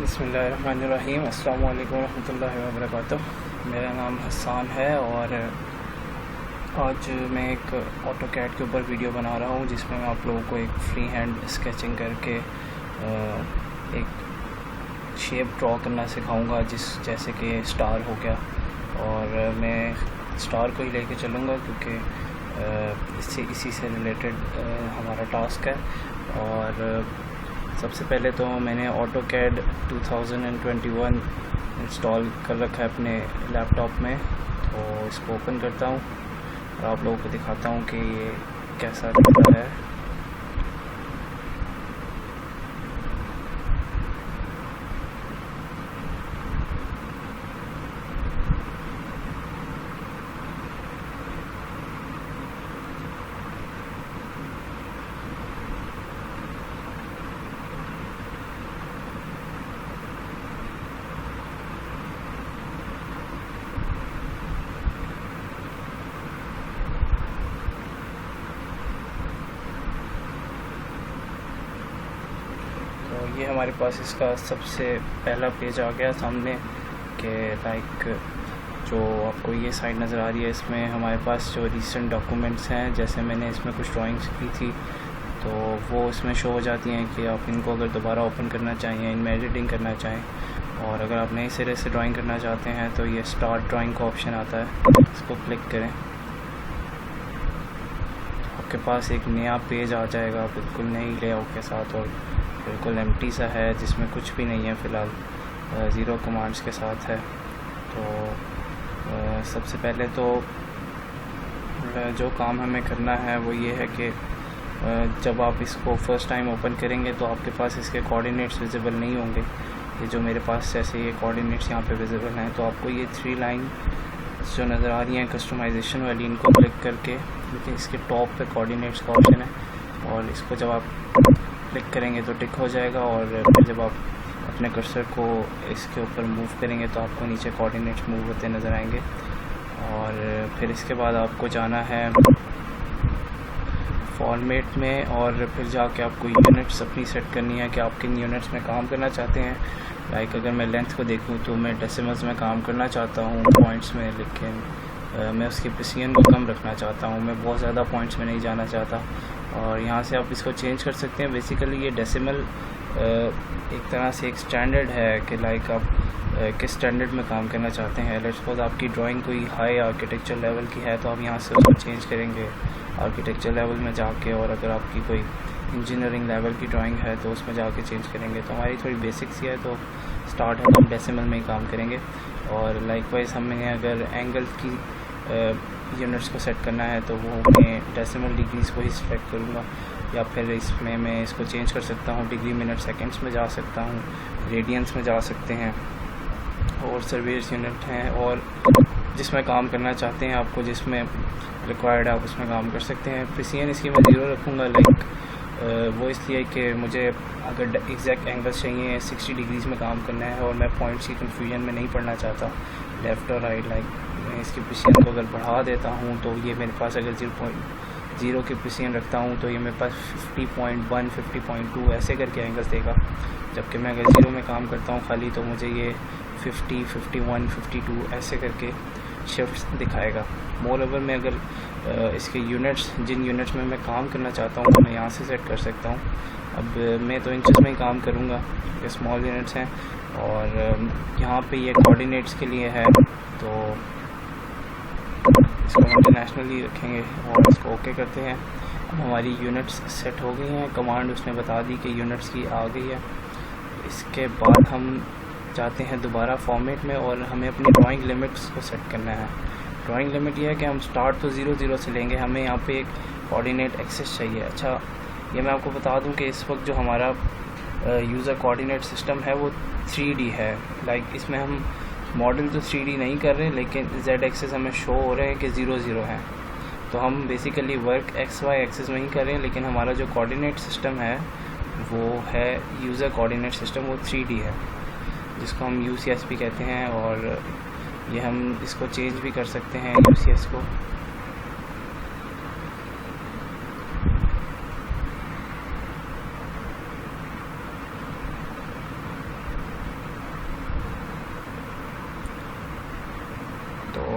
बिस्मिल्लाहिर्रहमानिर्रहीम। अस्सलामु अलैकुम रहमतुल्लाहि व बरकातुहू। मेरा नाम हसन है और आज मैं एक ऑटोकैड के ऊपर वीडियो बना रहा हूँ जिसमें मैं आप लोगों को एक फ्री हैंड स्केचिंग करके एक शेप ड्रॉ करना सिखाऊंगा, जैसे कि स्टार हो गया। और मैं स्टार को ही लेके चलूँगा क्योंकि इसी से रिलेटेड हमारा टास्क है। और सबसे पहले तो मैंने ऑटोकैड 2021 इंस्टॉल कर रखा है अपने लैपटॉप में, तो इसको ओपन करता हूँ और आप लोगों को दिखाता हूँ कि ये कैसा दिखता है। तो ये हमारे पास इसका सबसे पहला पेज आ गया सामने कि लाइक जो आपको ये साइड नज़र आ रही है, इसमें हमारे पास जो रीसेंट डॉक्यूमेंट्स हैं, जैसे मैंने इसमें कुछ ड्राइंग्स की थी तो वो इसमें शो हो जाती हैं कि आप इनको अगर दोबारा ओपन करना चाहें, इनमें एडिटिंग करना चाहें। और अगर आप नए सिरे से ड्राइंग करना चाहते हैं तो ये स्टार्ट ड्राइंग का ऑप्शन आता है, इसको क्लिक करें, आपके पास एक नया पेज आ जाएगा बिल्कुल नई लेआउट के साथ और बिल्कुल एम्प्टी सा है जिसमें कुछ भी नहीं है फ़िलहाल, ज़ीरो कमांड्स के साथ है। तो सबसे पहले तो जो काम हमें करना है वो ये है कि जब आप इसको फ़र्स्ट टाइम ओपन करेंगे तो आपके पास इसके कोऑर्डिनेट्स विजिबल नहीं होंगे। ये जो मेरे पास जैसे ये कोऑर्डिनेट्स यहाँ पे विजिबल हैं, तो आपको ये 3 लाइन जो नज़र आ रही हैं कस्टमाइजेशन वाली, इनको क्लिक करके, क्योंकि इसके टॉप पे कोऑर्डिनेट्स का ऑप्शन है, और इसको जब आप क्लिक करेंगे तो टिक हो जाएगा। और फिर जब आप अपने कर्सर को इसके ऊपर मूव करेंगे तो आपको नीचे कोऑर्डिनेट्स मूव होते नज़र आएंगे। और फिर इसके बाद आपको जाना है फॉर्मेट में और फिर जाके आपको यूनिट्स अपनी सेट करनी है कि आप किन यूनिट्स में काम करना चाहते हैं। लाइक अगर मैं लेंथ को देखूं तो मैं डेसिमल्स में काम करना चाहता हूं पॉइंट्स में, लेकिन मैं उसकी प्रिसीजन को कम रखना चाहता हूं, मैं बहुत ज़्यादा पॉइंट्स में नहीं जाना चाहता। और यहाँ से आप इसको चेंज कर सकते हैं। बेसिकली ये डेसिमल एक तरह से एक स्टैंडर्ड है कि लाइक आप किस स्टैंडर्ड में काम करना चाहते हैं। लेट्स सपोज आपकी ड्राइंग कोई हाई आर्किटेक्चर लेवल की है तो आप यहाँ से उसको चेंज करेंगे आर्किटेक्चर लेवल में जाके, और अगर आपकी कोई इंजीनियरिंग लेवल की ड्राइंग है तो उसमें जाके चेंज करेंगे। तो हमारी थोड़ी बेसिक सी है तो स्टार्ट है तो हम डेसिमल में ही काम करेंगे। और लाइकवाइज हमें अगर एंगल की यूनिट्स को सेट करना है तो वो मैं डेसिमल डिग्रीज़ को ही सिलेक्ट करूँगा, या फिर इसमें मैं इसको चेंज कर सकता हूँ, डिग्री मिनट सेकंड्स में जा सकता हूँ, रेडियंस में जा सकते हैं, और सर्विस यूनिट हैं, और जिसमें काम करना चाहते हैं आपको, जिसमें रिक्वायर्ड है आप उसमें काम कर सकते हैं। प्रिसीजन इसकी मैं 0 रखूँगा, लाइक वो इसलिए कि मुझे अगर एग्जैक्ट एंगल्स चाहिए 60 डिग्रीज़ में काम करना है और मैं पॉइंट्स की कन्फ्यूजन में नहीं पड़ना चाहता लेफ़्ट और राइट। लाइक मैं इसकी प्रिसीजन को अगर बढ़ा देता हूँ तो ये मेरे पास अगर 0.0 की प्रिसीजन रखता हूँ तो ये मेरे पास 50.1 50.2 ऐसे करके एंगल्स देगा, जबकि मैं अगर 0 में काम करता हूँ खाली तो मुझे ये 50 51 52 ऐसे करके शिफ्ट्स दिखाएगा। मोर ओवर मैं अगर इसके यूनिट्स, जिन यूनिट्स में मैं काम करना चाहता हूँ मैं यहाँ से सेट कर सकता हूँ। अब मैं तो इंचेस में ही काम करूँगा, ये स्मॉल यूनिट्स हैं, और यहाँ पे ये कोऑर्डिनेट्स के लिए है तो इसको इंटरनेशनली रखेंगे और इसको ओके करते हैं। अब हमारी यूनिट्स सेट हो गई हैं, कमांड उसने बता दी कि यूनिट्स की आ गई है। इसके बाद हम जाते हैं दोबारा फॉर्मेट में और हमें अपनी ड्राइंग लिमिट्स को सेट करना है। ड्राइंग लिमिट ये है कि हम स्टार्ट तो 0 से लेंगे, हमें यहाँ पे एक कोऑर्डिनेट एक्सेस चाहिए। अच्छा, ये मैं आपको बता दूं कि इस वक्त जो हमारा यूज़र कोऑर्डिनेट सिस्टम है वो 3D है। लाइक इसमें हम मॉडल तो 3D नहीं कर रहे, लेकिन Z एक्सेस हमें शो हो रहे हैं कि 0 है। तो हम बेसिकली वर्क XY एक्सेस में ही कर रहे हैं, लेकिन हमारा जो कोऑर्डिनेट सिस्टम है वो है यूज़र कोऑर्डिनेट सिस्टम, वो 3D है, जिसको हम UCS भी कहते हैं। और ये हम इसको चेंज भी कर सकते हैं UCS को।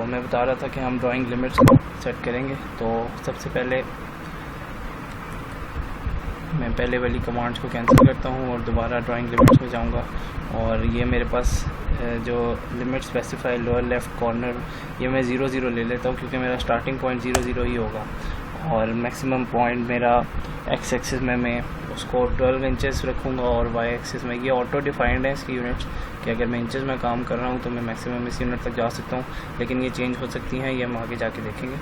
तो मैं बता रहा था कि हम ड्राइंग लिमिट्स को सेट करेंगे। तो सबसे पहले मैं पहले वाली कमांड्स को कैंसिल करता हूँ और दोबारा ड्राइंग लिमिट्स में जाऊँगा, और ये मेरे पास जो limit specify lower left corner, ये मैं 0 0 ले लेता हूँ क्योंकि मेरा स्टार्टिंग पॉइंट 0 0 ही होगा, और मैक्सिमम पॉइंट मेरा एक्स एक्सिस में मैं उसको 12 इंचेस रखूँगा, और वाई एक्सिस में ये ऑटो डिफाइंड है इसकी यूनिट्स कि अगर मैं इंचेस में काम कर रहा हूँ तो मैं मैक्सिमम इस यूनिट तक जा सकता हूँ, लेकिन ये चेंज हो सकती हैं, ये हम आगे जाके देखेंगे।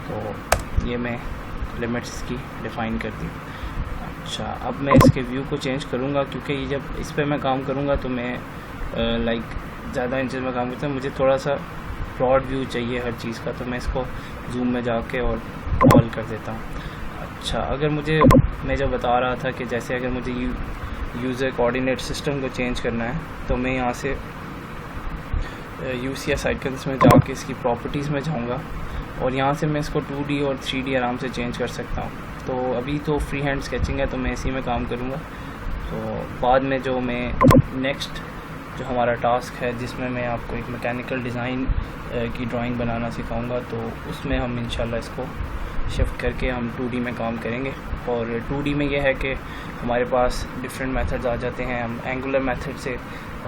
तो ये मैं लिमिट्स की डिफ़ाइन कर दी। अच्छा, अब मैं इसके व्यू को चेंज करूँगा क्योंकि ये जब इस पर मैं काम करूँगा तो मैं ज़्यादा इंचेस में काम करता हूँ, मुझे थोड़ा सा ब्रॉड व्यू चाहिए हर चीज़ का, तो मैं इसको जूम में जाके और ऑल कर देता हूँ। अच्छा, अगर मुझे, मैं जो बता रहा था कि जैसे अगर मुझे यूज़र कोऑर्डिनेट सिस्टम को चेंज करना है तो मैं यहाँ से UCS आइकन्स में जाके इसकी प्रॉपर्टीज़ में जाऊँगा, और यहाँ से मैं इसको 2D और 3D आराम से चेंज कर सकता हूँ। तो अभी तो फ्री हैंड स्केचिंग है तो मैं इसी में काम करूँगा। तो बाद में जो मैं नेक्स्ट जो हमारा टास्क है जिसमें मैं आपको एक मैकेनिकल डिज़ाइन की ड्राइंग बनाना सिखाऊंगा, तो उसमें हम इंशाल्लाह इसको शिफ्ट करके हम 2D में काम करेंगे। और 2D में यह है कि हमारे पास डिफरेंट मेथड्स आ जाते हैं, हम एंगुलर मेथड से,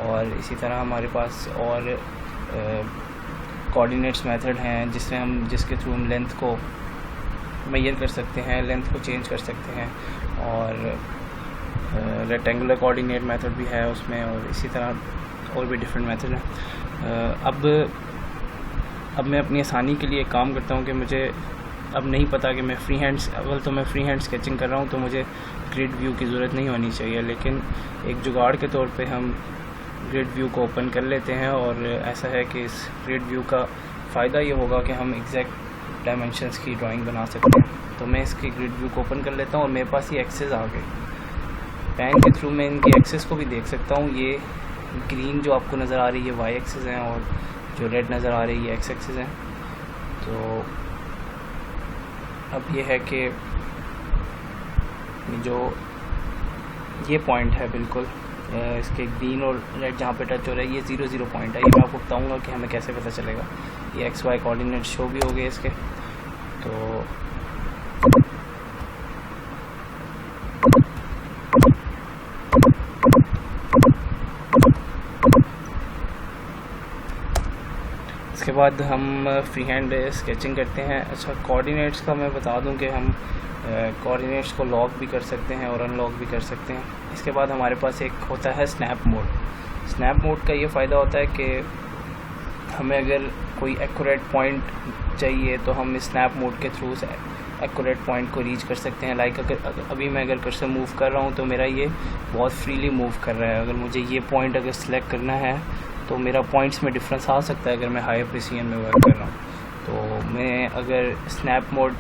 और इसी तरह हमारे पास और कोऑर्डिनेट्स मेथड हैं जिसके थ्रू हम लेंथ को मेजर कर सकते हैं, लेंथ को चेंज कर सकते हैं, और रेक्टेंगुलर कोऑर्डिनेट मेथड भी है उसमें, और इसी तरह और भी डिफरेंट मेथड हैं। अब मैं अपनी आसानी के लिए एक काम करता हूँ कि मुझे अब नहीं पता कि मैं फ्री हैंड स्केचिंग कर रहा हूँ तो मुझे ग्रिड व्यू की ज़रूरत नहीं होनी चाहिए, लेकिन एक जुगाड़ के तौर पे हम ग्रिड व्यू को ओपन कर लेते हैं। और ऐसा है कि इस ग्रिड व्यू का फ़ायदा ये होगा कि हम एग्जैक्ट डायमेंशंस की ड्राइंग बना सकते हैं। तो मैं इसकी ग्रिड व्यू को ओपन कर लेता हूँ और मेरे पास ये एक्सेस आ गए। पेन के थ्रू मैं इनकी एक्सेस को भी देख सकता हूँ। ये ग्रीन जो आपको नज़र आ रही है वाई एक्सेस हैं, और जो रेड नज़र आ रही है एक्स एक्सेस हैं। तो अब ये है कि जो ये पॉइंट है बिल्कुल इसके ग्रीन और रेड जहाँ पे टच हो रहा है, ये 0 0 पॉइंट है। ये मैं आपको बताऊँगा कि हमें कैसे पता चलेगा। ये XY कोऑर्डिनेट शो भी हो गए इसके। तो इसके बाद हम फ्री हैंड स्केचिंग करते हैं। अच्छा, कोऑर्डिनेट्स का मैं बता दूं कि हम कोऑर्डिनेट्स को लॉक भी कर सकते हैं और अनलॉक भी कर सकते हैं। इसके बाद हमारे पास एक होता है स्नैप मोड। स्नैप मोड का ये फ़ायदा होता है कि हमें अगर कोई एक्यूरेट पॉइंट चाहिए तो हम इस स्नैप मोड के थ्रू एक्यूरेट पॉइंट को रीच कर सकते हैं। लाइक अभी मैं अगर कर्सर मूव कर रहा हूँ तो मेरा ये बहुत फ्रीली मूव कर रहा है। अगर मुझे ये पॉइंट अगर सिलेक्ट करना है तो मेरा पॉइंट्स में डिफरेंस आ सकता है अगर मैं हाई प्रिसीजन में वर्क कर रहा हूँ। तो मैं अगर स्नैप मोड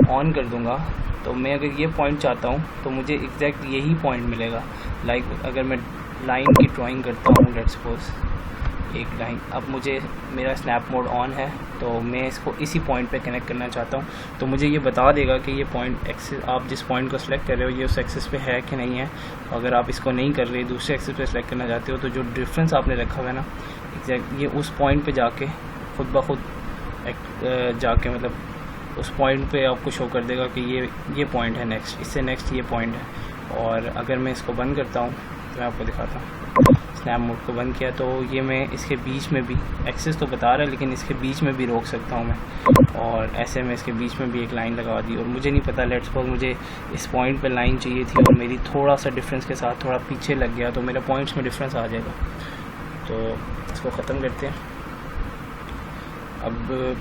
ऑन कर दूंगा तो मैं अगर ये पॉइंट चाहता हूँ तो मुझे एग्जैक्ट यही पॉइंट मिलेगा। लाइक अगर मैं लाइन की ड्राइंग करता हूँ, लेट्स सपोज एक लाइन, अब मुझे मेरा स्नैप मोड ऑन है तो मैं इसको इसी पॉइंट पे कनेक्ट करना चाहता हूँ, तो मुझे ये बता देगा कि ये पॉइंट एक्सिस, आप जिस पॉइंट को सिलेक्ट कर रहे हो ये उस एक्सिस पे है कि नहीं है। अगर आप इसको नहीं कर रहे, दूसरे एक्सिस पे सिलेक्ट करना चाहते हो, तो जो डिफरेंस आपने रखा हुआ है ना एग्जैक्ट, ये उस पॉइंट पे जाके खुद ब खुद जाके मतलब उस पॉइंट पे आपको शो कर देगा कि ये पॉइंट है नेक्स्ट, इससे नेक्स्ट ये पॉइंट है। और अगर मैं इसको बंद करता हूँ तो मैं आपको दिखाता हूँ। स्नैप मोड को बंद किया तो ये मैं इसके बीच में भी एक्सेस तो बता रहा है लेकिन इसके बीच में भी रोक सकता हूँ मैं, और ऐसे में इसके बीच में भी एक लाइन लगा दी। और मुझे नहीं पता, लेट्स सपोज मुझे इस पॉइंट पे लाइन चाहिए थी और मेरी थोड़ा सा डिफरेंस के साथ थोड़ा पीछे लग गया तो मेरा पॉइंट्स में डिफरेंस आ जाएगा। तो इसको ख़त्म करते हैं। अब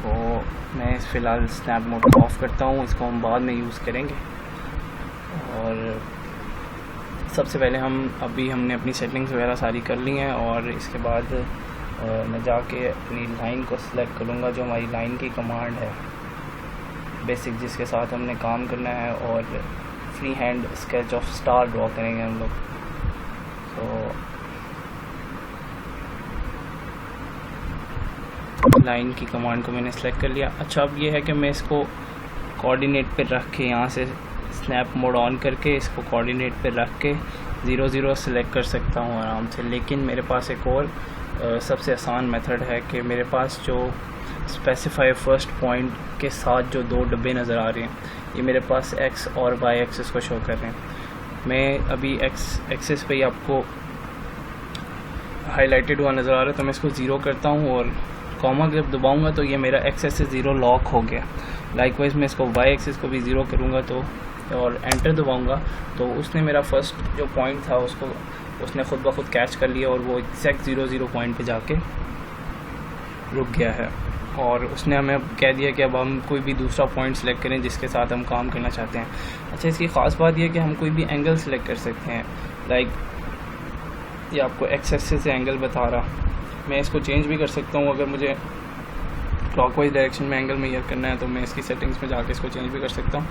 तो मैं फ़िलहाल स्नैप मोड को ऑफ़ करता हूँ, इसको हम बाद में यूज़ करेंगे। और सबसे पहले हमने अपनी सेटिंग्स वगैरह सारी कर ली हैं, और इसके बाद मैं जाके अपनी लाइन को सिलेक्ट करूँगा जो हमारी लाइन की कमांड है बेसिक, जिसके साथ हमने काम करना है, और free hand sketch of star draw करेंगे हम लोग। तो लाइन की कमांड को मैंने सेलेक्ट कर लिया। अच्छा, अब ये है कि मैं इसको कोऑर्डिनेट पे रख के यहाँ से स्नैप मोड ऑन करके इसको कोऑर्डिनेट पे रख के 0 सेलेक्ट कर सकता हूँ आराम से। लेकिन मेरे पास एक और सबसे आसान मेथड है कि मेरे पास जो स्पेसिफाई फर्स्ट पॉइंट के साथ जो 2 डब्बे नज़र आ रहे हैं, ये मेरे पास एक्स और वाई एक्सिस को शो कर रहे हैं। मैं अभी एक्स एक्सिस पे ही आपको हाईलाइटेड हुआ नज़र आ रहा है, तो मैं इसको 0 करता हूँ और कॉमा जब दबाऊँगा तो ये मेरा एक्स एक्सिस 0 लॉक हो गया। लाइकवाइज मैं इसको वाई एक्सिस को भी 0 करूँगा तो और एंटर दबाऊँगा तो उसने मेरा फर्स्ट जो पॉइंट था उसने खुद ब खुद कैच कर लिया और वो एग्जैक्ट 0 पॉइंट पे जाके रुक गया है। और उसने हमें अब कह दिया कि अब हम कोई भी दूसरा पॉइंट सेलेक्ट करें जिसके साथ हम काम करना चाहते हैं। अच्छा, इसकी ख़ास बात यह है कि हम कोई भी एंगल सेलेक्ट कर सकते हैं। लाइक ये आपको एक्स एक्सिस से एंगल बता रहा, मैं इसको चेंज भी कर सकता हूँ। अगर मुझे क्लॉकवाइज डायरेक्शन में एंगल मेजर करना है तो मैं इसकी सेटिंग्स में जाके इसको चेंज भी कर सकता हूँ।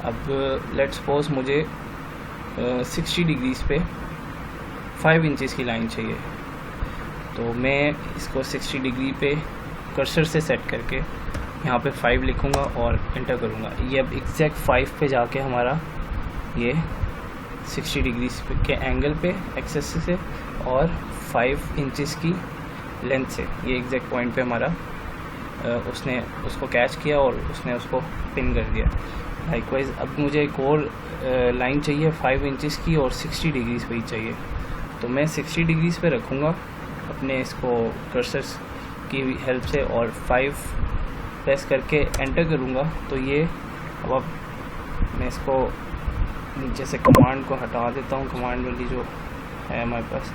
अब लेट्स सपोज मुझे 60 डिग्रीज़ पे 5 इंचज़ की लाइन चाहिए, तो मैं इसको 60 डिग्री पे कर्सर से सेट करके यहाँ पे 5 लिखूँगा और एंटर करूँगा। ये अब एग्जैक्ट 5 पे जाके हमारा ये 60 डिग्री के एंगल पे एक्सेस से और 5 इंचज़ की लेंथ से ये एग्जैक्ट पॉइंट पे हमारा उसने उसको कैच किया और उसने उसको पिन कर दिया। लाइकवाइज अब मुझे एक और लाइन चाहिए 5 इंचज़ की और 60 डिग्रीज़ पे ही चाहिए, तो मैं 60 डिग्रीज़ पे रखूँगा अपने इसको कर्सर की हेल्प से और 5 प्रेस करके एंटर करूँगा। तो ये अब मैं इसको नीचे से कमांड को हटा देता हूँ, कमांड वाली जो है हमारे पास।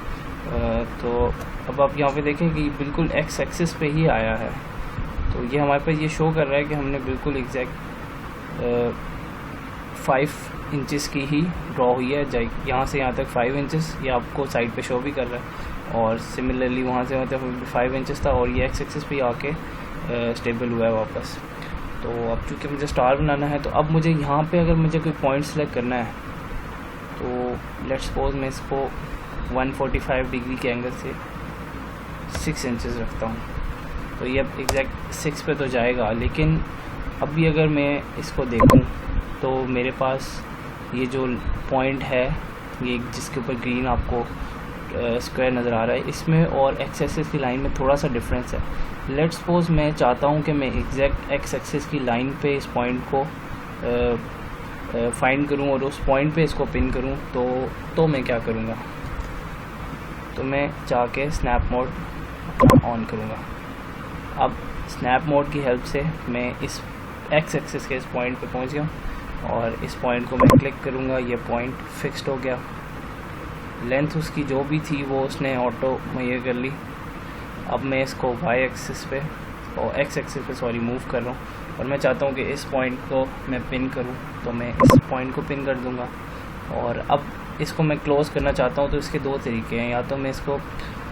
तो अब आप यहाँ पे देखें कि बिल्कुल एक्स एक्सिस पे ही आया है, तो ये हमारे पास ये शो कर रहा है कि हमने बिल्कुल एग्जैक्ट 5 इंचज़ की ही ड्रॉ हुई है। यहाँ से यहाँ तक 5 इंचज़ ये आपको साइड पे शो भी कर रहा है और सिमिलरली वहाँ से मतलब 5 इंचज़ था और ये एक्स एक्सिस पे आके स्टेबल हुआ है वापस। तो अब चूँकि मुझे स्टार बनाना है तो अब मुझे यहाँ पे अगर मुझे कोई पॉइंट सेलेक्ट करना है तो लेट्स सपोज मैं इसको 145 डिग्री के एंगल से 6 इंचज़ रखता हूँ, तो ये अब एग्जैक्ट 6 पे तो जाएगा। लेकिन अब भी अगर मैं इसको देखूँ तो मेरे पास ये जो पॉइंट है ये जिसके ऊपर ग्रीन आपको स्क्वायर नज़र आ रहा है, इसमें और एक्स एक्सिस की लाइन में थोड़ा सा डिफरेंस है। लेट्स सपोज मैं चाहता हूँ कि मैं एग्जैक्ट एक्स एक्सिस की लाइन पे इस पॉइंट को फाइंड करूँ और उस पॉइंट पे इसको पिन करूँ, तो मैं क्या करूँगा, तो मैं जाके स्नैप मोड ऑन करूँगा। अब स्नैप मोड की हेल्प से मैं इस एक्स एक्सिस के इस पॉइंट पे पहुँच गया और इस पॉइंट को मैं क्लिक करूँगा, ये पॉइंट फिक्स्ड हो गया। लेंथ उसकी जो भी थी वो उसने ऑटो मुहैया कर ली। अब मैं इसको वाई एक्सिस पे और एक्स एक्सिस पे सॉरी मूव कर रहा हूँ और मैं चाहता हूँ कि इस पॉइंट को मैं पिन करूँ, तो मैं इस पॉइंट को पिन कर दूँगा। और अब इसको मैं क्लोज़ करना चाहता हूँ तो इसके 2 तरीके हैं, या तो मैं इसको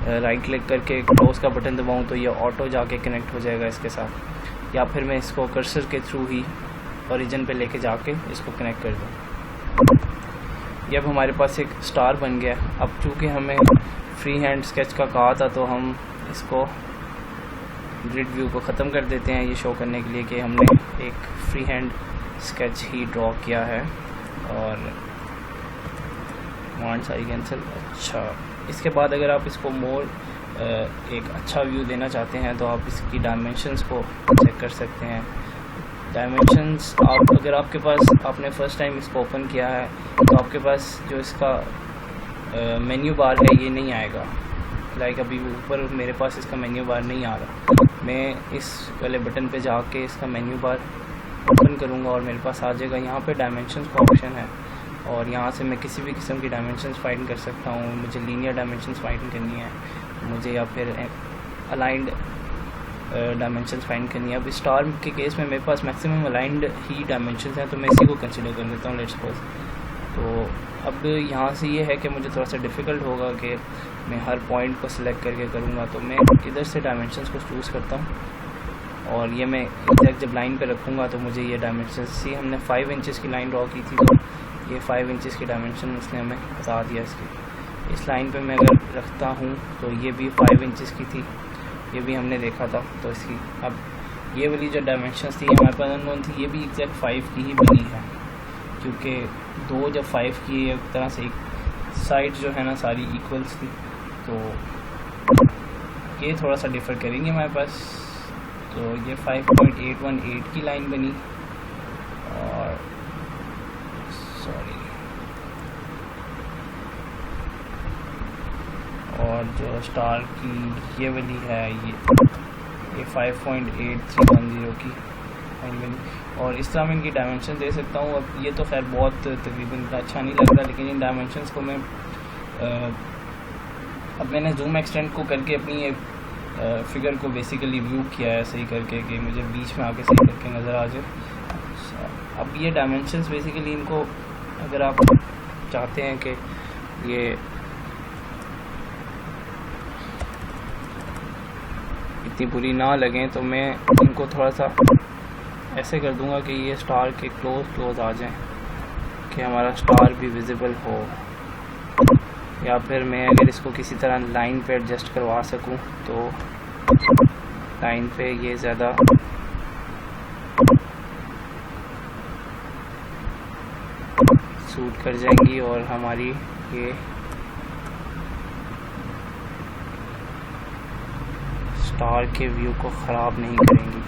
राइट क्लिक करके क्लोज़ का बटन दबाऊँ तो ये ऑटो जाके कनेक्ट हो जाएगा इसके साथ, या फिर मैं इसको कर्सर के थ्रू ही ओरिजिन पे लेके जाके इसको कनेक्ट कर दूँ। ये अब हमारे पास एक स्टार बन गया। अब चूँकि हमें फ्री हैंड स्केच का कहा था तो हम इसको ग्रिड व्यू को ख़त्म कर देते हैं ये शो करने के लिए कि हमने एक फ्री हैंड स्केच ही ड्रॉ किया है। और कमांड सारी कैंसिल। अच्छा, इसके बाद अगर आप इसको मोर एक अच्छा व्यू देना चाहते हैं तो आप इसकी डायमेंशंस को चेक कर सकते हैं। डायमेंशंस आप अगर आपके पास आपने फ़र्स्ट टाइम इसको ओपन किया है तो आपके पास जो इसका मेन्यू बार है ये नहीं आएगा। लाइक अभी ऊपर मेरे पास इसका मेन्यू बार नहीं आ रहा। मैं इस वाले बटन पे जाके इसका मेन्यू बार ओपन करूँगा और मेरे पास आ जाएगा। यहाँ पे डायमेंशंस का ऑप्शन है और यहाँ से मैं किसी भी किस्म की डायमेंशंस फाइंड कर सकता हूँ। मुझे लीनियर डायमेंशंस फाइंड करनी है मुझे, या फिर अलाइंड डायमेंशंस फाइंड करनी है। अब स्टार के केस में मेरे पास मैक्सिमम अलाइंड ही डायमेंशंस हैं तो मैं इसी को कंसिडर कर लेता हूँ लेट्स सपोज। तो अब यहाँ से ये है कि मुझे थोड़ा सा डिफ़िकल्ट होगा कि मैं हर पॉइंट को सिलेक्ट करके करूँगा, तो मैं इधर से डायमेंशंस को चूज़ करता हूँ और ये मैं एग्जैक्ट जब लाइन पे रखूँगा तो मुझे ये डायमेंशंस सी हमने 5 इंचज़ की लाइन ड्रॉ की थी तो ये 5 इंचज़ की डायमेंशन इसने हमें बता दिया इसकी। इस लाइन पे मैं अगर रखता हूँ तो ये भी 5 इंचज़ की थी, ये भी हमने देखा था। तो इसकी अब ये वाली जो डायमेंशंस थी हमारे पास अननोन थी, ये भी एग्जैक्ट 5 की ही बनी है क्योंकि 2 जब 5 की एक तरह से साइड जो है ना सारी इक्वल्स थी, तो ये थोड़ा सा डिफ़र करेंगे हमारे पास। तो ये 5.818 की लाइन बनी, और सॉरी, और जो स्टार की ये वाली है ये 5.8310 की लाइन बनी। और इस तरह मैं इनकी डायमेंशन दे सकता हूँ। अब ये तो खैर बहुत तकरीबन अच्छा नहीं लग रहा, लेकिन इन डायमेंशंस को मैं अब मैंने जूम एक्सटेंड को करके अपनी फिगर को बेसिकली व्यू किया है सही करके, कि मुझे बीच में आके सही करके नज़र आ जाए। अब ये डायमेंशंस बेसिकली इनको अगर आप चाहते हैं कि ये इतनी बुरी ना लगें, तो मैं इनको थोड़ा सा ऐसे कर दूंगा कि ये स्टार के क्लोज आ जाएं, कि हमारा स्टार भी विजिबल हो। या फिर मैं अगर इसको किसी तरह लाइन पे एडजस्ट करवा सकूं, तो लाइन पे ये ज़्यादा सूट कर जाएंगी और हमारी ये स्टार के व्यू को ख़राब नहीं करेंगी।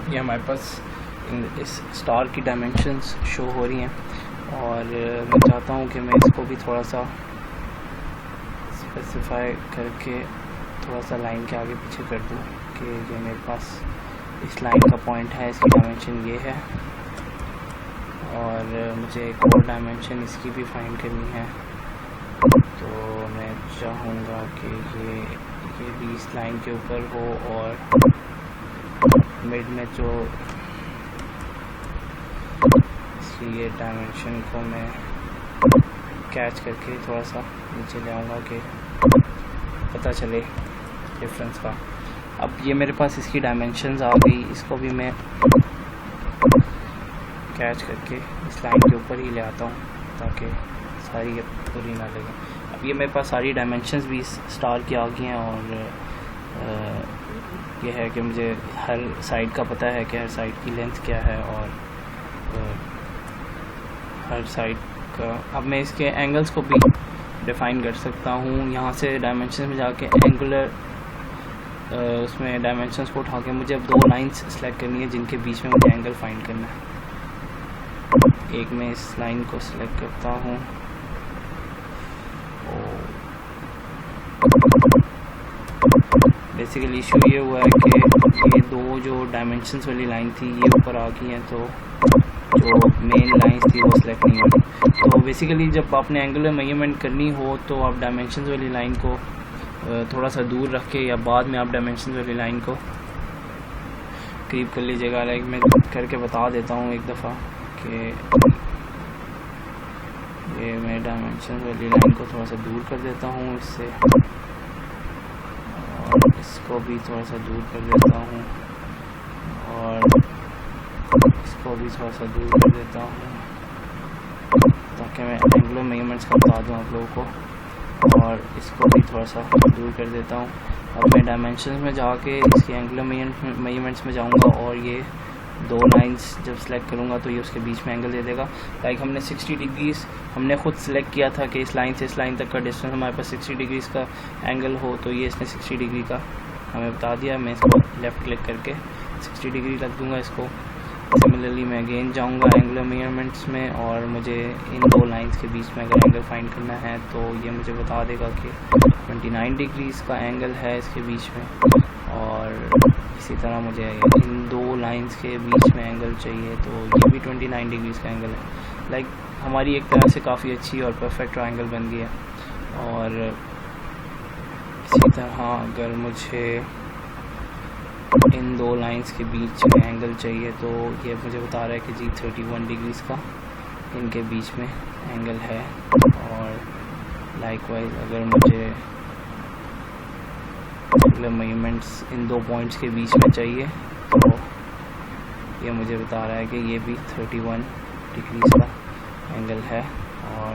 ये हमारे पास इस स्टार की डायमेंशंस शो हो रही हैं, और मैं चाहता हूँ कि मैं इसको भी थोड़ा सा स्पेसिफाई करके थोड़ा सा लाइन के आगे पीछे कर दूँ, कि ये मेरे पास इस लाइन का पॉइंट है, इसकी डायमेंशन ये है, और मुझे एक और डायमेंशन इसकी भी फाइंड करनी है। तो मैं चाहूँगा कि ये भी इस लाइन के ऊपर हो, और मिड में जो ये डायमेंशन को मैं कैच करके थोड़ा सा नीचे ले आऊँगा कि पता चले डिफरेंस का। अब ये मेरे पास इसकी डायमेंशंस आ गई, इसको भी मैं कैच करके इस लाइन के ऊपर ही ले आता हूँ, ताकि सारी ये पूरी ना लगे। अब ये मेरे पास सारी डायमेंशंस भी इस स्टार की आ गई हैं, और ये है कि मुझे हर साइड का पता है कि हर साइड की लेंथ क्या है, और हर साइड का अब मैं इसके एंगल्स को भी डिफ़ाइन कर सकता हूँ। यहाँ से डायमेंशन में जाके एंगुलर उसमें डायमेंशंस को उठा के मुझे अब दो लाइंस सेलेक्ट करनी है, जिनके बीच में मुझे एंगल फाइंड करना है। एक मैं इस लाइन को सिलेक्ट करता हूँ, बेसिकली इशू ये हुआ है कि ये दो जो डायमेंशंस वाली लाइन थी ये ऊपर आ गई हैं, तो जो मेन लाइन थी वो सिलेक्ट नहीं हुई। तो बेसिकली जब आपने एंगुलर मेजरमेंट करनी हो, तो आप डायमेंशंस वाली लाइन को थोड़ा सा दूर रख के, या बाद में आप डायमेंशंस वाली लाइन को करीब कर लीजिएगा। लाइक मैं करके बता देता हूँ एक दफ़ा कि ये मैं डायमेंशंस वाली लाइन को थोड़ा सा दूर कर देता हूँ इससे, इसको भी थोड़ा सा दूर कर देता हूँ, और इसको भी थोड़ा सा दूर कर देता हूँ, ताकि मैं एंगुलर मेजरमेंट्स का बता दूँ आप लोगों को, और इसको भी थोड़ा सा दूर कर देता हूँ। अब मैं डायमेंशंस में जाके इसके एंगुलर मेजरमेंट्स में जाऊँगा, और ये दो लाइंस जब सेलेक्ट करूँगा तो ये उसके बीच में एंगल दे देगा। लाइक हमने 60 डिग्रीज़ हमने ख़ुद सेलेक्ट किया था कि इस लाइन से इस लाइन तक का डिस्टेंस हमारे पास 60 डिग्रीज़ का एंगल हो, तो ये इसने 60 डिग्री का हमें बता दिया। मैं इसको लेफ़्ट क्लिक करके 60 डिग्री रख दूँगा इसको। सिमिलरली मैं अगेन जाऊँगा एंगुलर मेजरमेंट्स में, और मुझे इन दो लाइंस के बीच में अगर एंगल फाइंड करना है, तो ये मुझे बता देगा कि 29 डिग्रीज़ का एंगल है इसके बीच में, और इसी तरह मुझे इन दो लाइंस के बीच में एंगल चाहिए, तो ये भी 29 डिग्रीज़ का एंगल है। लाइक हमारी एक तरह से काफ़ी अच्छी और परफेक्ट ट्रायंगल बन गई है। और इसी तरह अगर मुझे इन दो लाइंस के बीच में एंगल चाहिए, तो ये मुझे बता रहा है कि जी 31 डिग्रीज़ का इनके बीच में एंगल है, और लाइकवाइज अगर मुझे मेजरमेंट्स इन 2 पॉइंट्स के बीच में चाहिए तो ये मुझे बता रहा है कि ये भी 31 डिग्रीज का एंगल है। और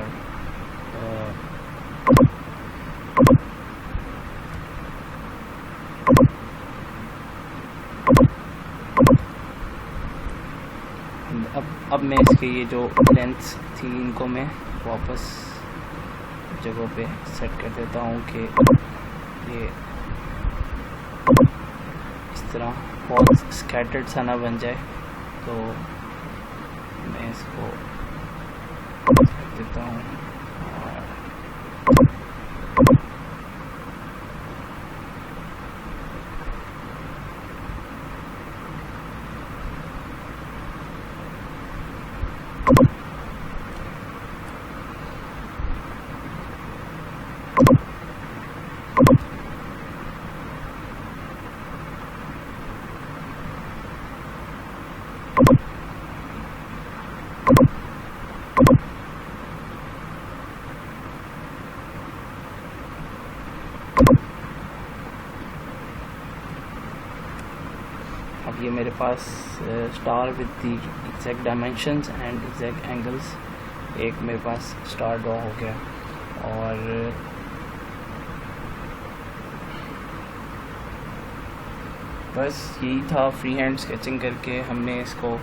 अब मैं इसके ये जो लेंथ्स थी इनको मैं वापस जगह पे सेट कर देता हूँ कि ये इस तरह बहुत स्कैटर्ड सा ना बन जाए। तो मैं इसको कर देता हूँ अब ये मेरे पास star with the exact dimensions and exact angles एक मेरे पास स्टार ड्रॉ हो गया। और बस यही था, फ्री हैंड स्केचिंग करके हमने इसको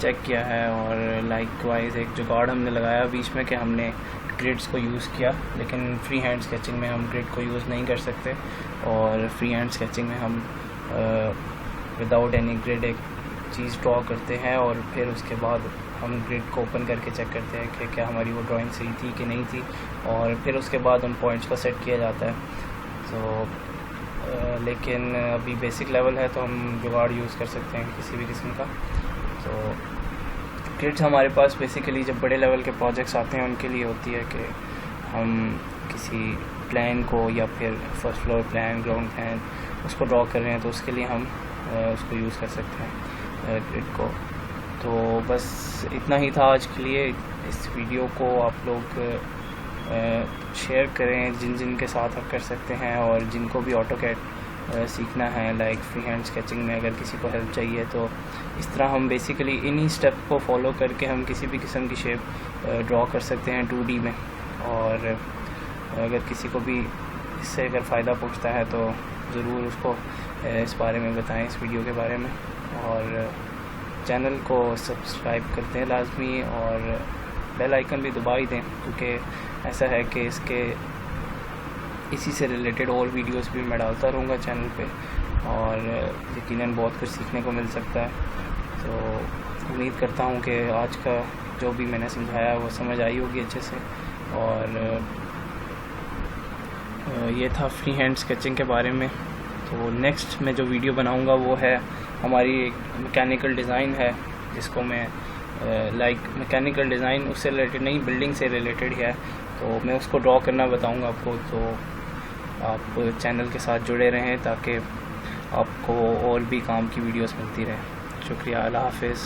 चेक किया है। और लाइकवाइज एक जुगाड़ हमने लगाया बीच में कि हमने ग्रिड्स को यूज़ किया, लेकिन फ्री हैंड स्केचिंग में हम ग्रिड को यूज़ नहीं कर सकते। और फ्री हैंड स्केचिंग में हम विदाउट एनी ग्रिड एक चीज़ ड्रॉ करते हैं और फिर उसके बाद हम ग्रिड को ओपन करके चेक करते हैं कि क्या हमारी वो ड्राइंग सही थी कि नहीं थी, और फिर उसके बाद उन पॉइंट्स को सेट किया जाता है। तो लेकिन अभी बेसिक लेवल है तो हम जुगाड़ यूज़ कर सकते हैं किसी भी किस्म का। तो ग्रिड्स हमारे पास बेसिकली जब बड़े लेवल के प्रोजेक्ट्स आते हैं उनके लिए होती है कि हम किसी प्लान को या फिर first floor plan, ground plan उसको ड्रॉ कर रहे हैं तो उसके लिए हम उसको यूज़ कर सकते हैं ग्रिड को। तो बस इतना ही था आज के लिए। इस वीडियो को आप लोग शेयर करें जिन जिन के साथ आप कर सकते हैं, और जिनको भी ऑटोकैड सीखना है लाइक फ्री हैंड स्केचिंग में अगर किसी को हेल्प चाहिए तो इस तरह हम बेसिकली इन्हीं स्टेप को फॉलो करके हम किसी भी किस्म की शेप ड्रॉ कर सकते हैं 2D में। और अगर किसी को भी इससे अगर फ़ायदा पहुँचता है तो ज़रूर उसको इस बारे में बताएं, इस वीडियो के बारे में। और चैनल को सब्सक्राइब करते हैं लाजमी, और बेल आइकन भी दबा ही दें, क्योंकि ऐसा है कि इसी से रिलेटेड और वीडियोस भी मैं डालता रहूँगा चैनल पे, और यकीनन बहुत कुछ सीखने को मिल सकता है। तो उम्मीद करता हूँ कि आज का जो भी मैंने समझाया वो समझ आई होगी अच्छे से। और ये था फ्री हैंड स्केचिंग के बारे में। तो नेक्स्ट मैं जो वीडियो बनाऊंगा वो है हमारी एक मैकेनिकल डिज़ाइन है, जिसको मैं मैकेनिकल डिज़ाइन उससे रिलेटेड नहीं, बिल्डिंग से रिलेटेड है, तो मैं उसको ड्रॉ करना बताऊंगा आपको। तो आप चैनल के साथ जुड़े रहें ताकि आपको और भी काम की वीडियोस मिलती रहे। शुक्रिया, अल्लाह हाफिज़।